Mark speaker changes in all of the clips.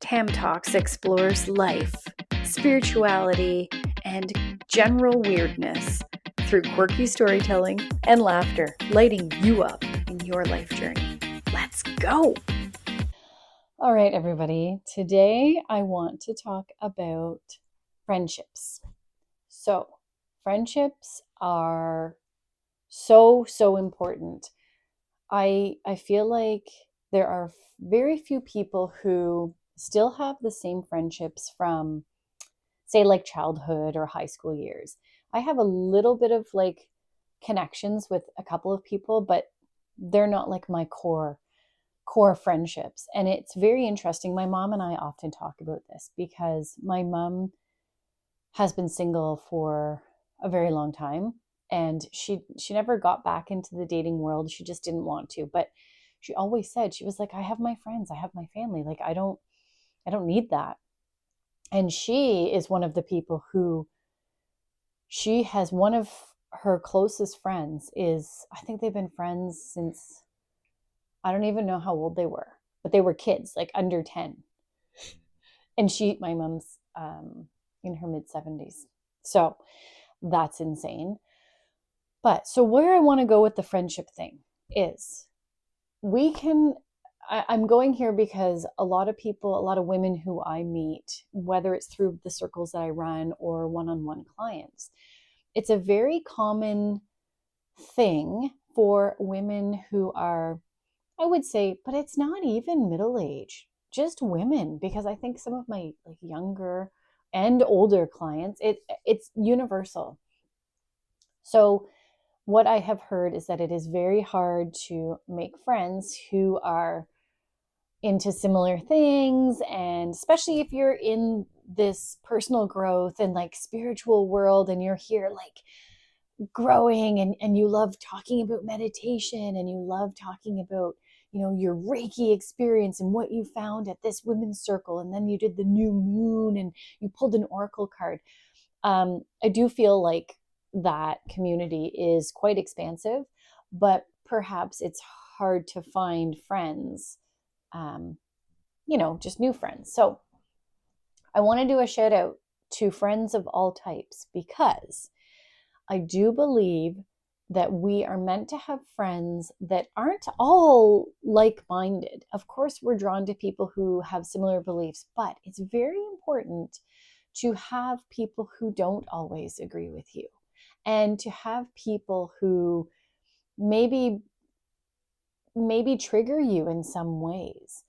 Speaker 1: Tam Talks explores life, spirituality, and general weirdness through quirky storytelling and laughter, lighting you up in your life journey. Let's go! All right, everybody. Today I want to talk about friendships. So, friendships are so important. I feel like there are very few people who still have the same friendships from, say, like childhood or high school years. I have a little bit of like connections with a couple of people, but they're not like my core friendships. And it's very interesting. My mom and I often talk about this because my mom has been single for a very long time, and she never got back into the dating world. She just didn't want to, but she always said, she was like, I have my friends, I have my family, like I don't need that. And she is one of the people who, she has one of her closest friends is, I think they've been friends since, I don't even know how old they were, but they were kids, like under 10. And my mom's in her mid 70s. So that's insane. But so where I want to go with the friendship thing is, I'm going here because a lot of people, a lot of women who I meet, whether it's through the circles that I run or one-on-one clients, it's a very common thing for women who are, I would say, but it's not even middle age, just women, because I think some of my like younger and older clients, it's universal. So what I have heard is that it is very hard to make friends who are into similar things, and especially if you're in this personal growth and like spiritual world and you're here like growing, and you love talking about meditation, and you love talking about, you know, your Reiki experience and what you found at this women's circle, and then you did the new moon and you pulled an oracle card. I do feel like that community is quite expansive, but perhaps it's hard to find friends, just new friends. So I want to do a shout out to friends of all types, because I do believe that we are meant to have friends that aren't all like-minded. Of course, we're drawn to people who have similar beliefs, but it's very important to have people who don't always agree with you, and to have people who maybe trigger you in some ways.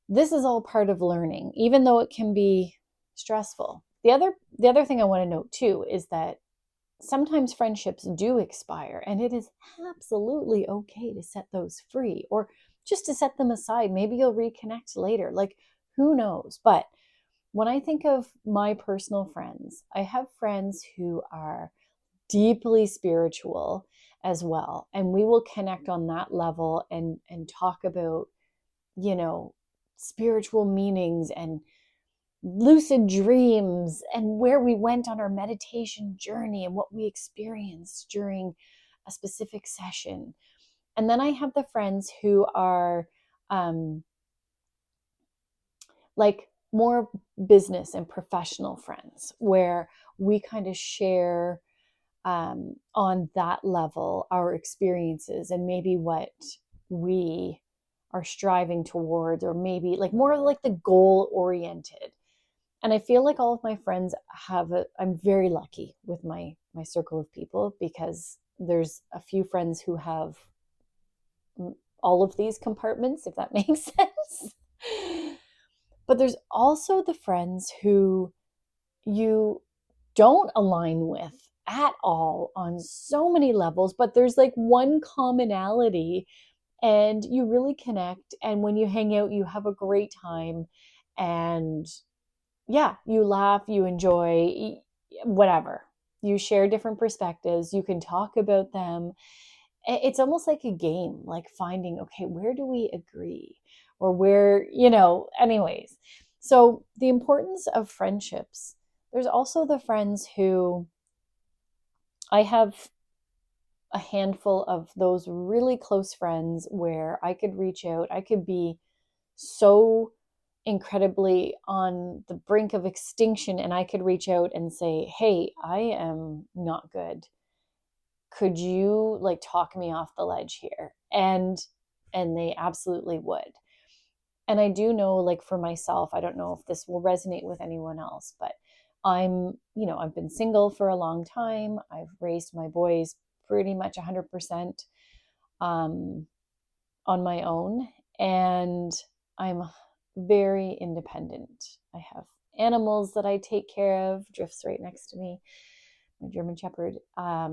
Speaker 1: This is all part of learning, even though it can be stressful. The other thing I want to note too is that sometimes friendships do expire, and it is absolutely okay to set those free, or just to set them aside. Maybe you'll reconnect later. Like, who knows? But when I think of my personal friends, I have friends who are deeply spiritual as well. And we will connect on that level and talk about, spiritual meanings and lucid dreams, and where we went on our meditation journey and what we experienced during a specific session. And then I have the friends who are like more business and professional friends, where we kind of share on that level our experiences and maybe what we are striving towards, or maybe like more like the goal oriented. And I feel like all of my friends I'm very lucky with my circle of people, because there's a few friends who have all of these compartments, if that makes sense. But there's also the friends who you don't align with at all on so many levels, but there's like one commonality, and you really connect. And when you hang out, you have a great time, and yeah, you laugh, you enjoy, whatever. You share different perspectives, you can talk about them. It's almost like a game, like finding, okay, where do we agree? Or where, anyways. So the importance of friendships. There's also the friends who, I have a handful of those really close friends where I could reach out. I could be so incredibly on the brink of extinction, and I could reach out and say, hey, I am not good. Could you like talk me off the ledge here? And they absolutely would. And I do know, like for myself, I don't know if this will resonate with anyone else, but I've been single for a long time. I've raised my boys pretty much 100% on my own. And I'm very independent. I have animals that I take care of. Drift's right next to me, my German Shepherd. I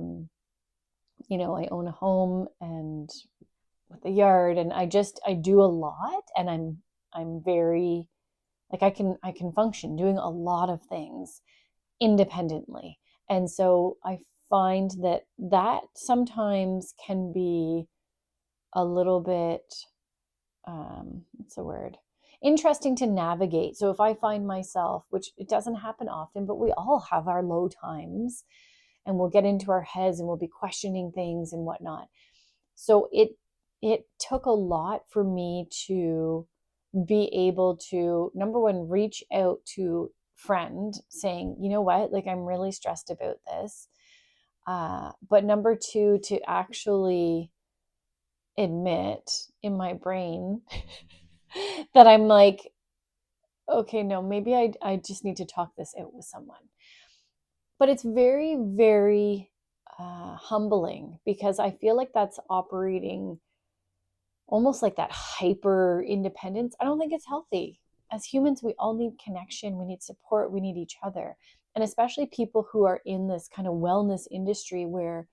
Speaker 1: own a home and with a yard, and I do a lot, and I'm very, like, I can function doing a lot of things independently. And so I find that sometimes can be a little bit what's the word, interesting to navigate. So if I find myself, which it doesn't happen often, but we all have our low times, and we'll get into our heads and we'll be questioning things and whatnot. So it took a lot for me to be able to, number one, reach out to friend saying, you know what, like, I'm really stressed about this. But number two, to actually admit in my brain that I'm like, okay, no, maybe I just need to talk this out with someone. But it's very, very humbling, because I feel like that's operating almost like that hyper independence. I don't think it's healthy. As humans, we all need connection, we need support, we need each other. And especially people who are in this kind of wellness industry where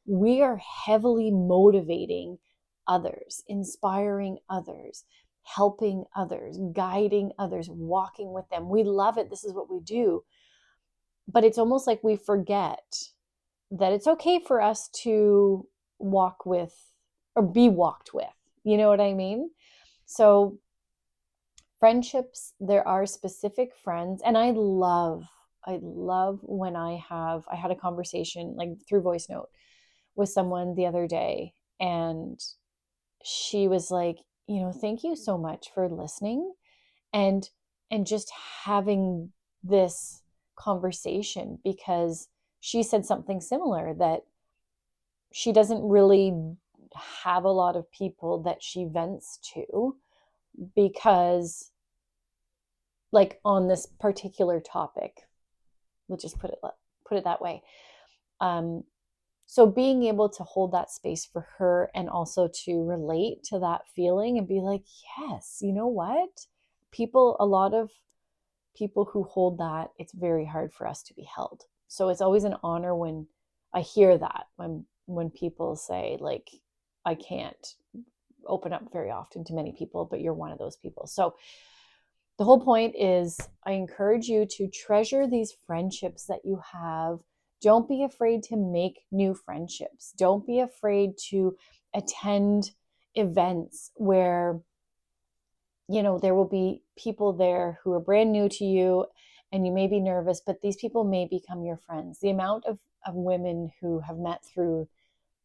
Speaker 1: we are heavily motivating others, inspiring others, helping others, guiding others, walking with them. We love it. This is what we do. But it's almost like we forget that it's okay for us to walk with or be walked with. You know what I mean? So friendships, there are specific friends, and I love when I had a conversation like through voice note with someone the other day, and she was like, thank you so much for listening and just having this conversation, because she said something similar, that she doesn't really have a lot of people that she vents to, because like on this particular topic, we'll just put it that way. So being able to hold that space for her, and also to relate to that feeling and be like, yes, you know what? A lot of people who hold that, it's very hard for us to be held. So it's always an honor when I hear that, when people say, like, I can't open up very often to many people, but you're one of those people. So the whole point is, I encourage you to treasure these friendships that you have. Don't be afraid to make new friendships. Don't be afraid to attend events where, there will be people there who are brand new to you, and you may be nervous, but these people may become your friends. The amount of women who have met through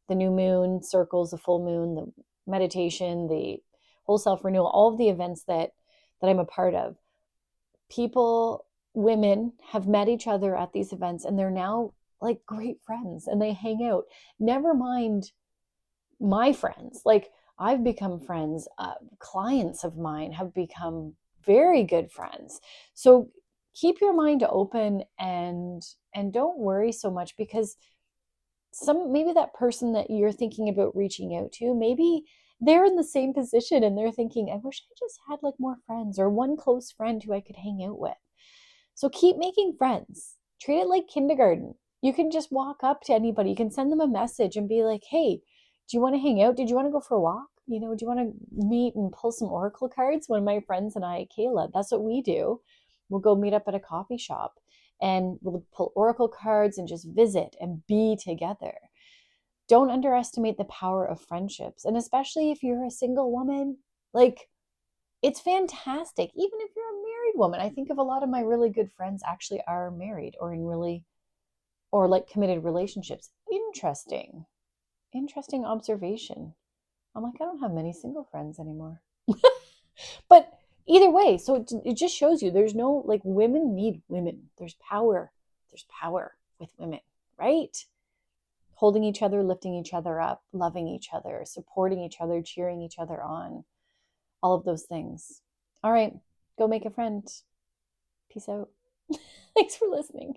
Speaker 1: the new moon circles, the full moon, the meditation, the whole self-renewal, all of the events that I'm a part of, women have met each other at these events, and they're now like great friends, and they hang out. Never mind my friends. Like, I've become friends. Clients of mine have become very good friends. So keep your mind open, and don't worry so much, because maybe that person that you're thinking about reaching out to, maybe they're in the same position and they're thinking, I wish I just had like more friends, or one close friend who I could hang out with. So keep making friends. Treat it like kindergarten. You can just walk up to anybody. You can send them a message and be like, hey, do you want to hang out? Did you want to go for a walk? Do you want to meet and pull some oracle cards? One of my friends and I, Kayla, that's what we do. We'll go meet up at a coffee shop, and we'll pull oracle cards and just visit and be together. Don't underestimate the power of friendships. And especially if you're a single woman, like, it's fantastic. Even if you're a married woman, I think of a lot of my really good friends actually are married, or like committed relationships. Interesting observation. I'm like, I don't have many single friends anymore. But Either way, so it just shows you there's no, like, women need women. There's power. There's power with women, right? Holding each other, lifting each other up, loving each other, supporting each other, cheering each other on, all of those things. All right, go make a friend. Peace out. Thanks for listening.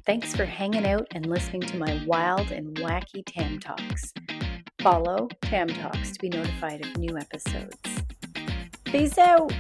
Speaker 1: Thanks for hanging out and listening to my wild and wacky Tam Talks. Follow Tam Talks to be notified of new episodes. Peace out.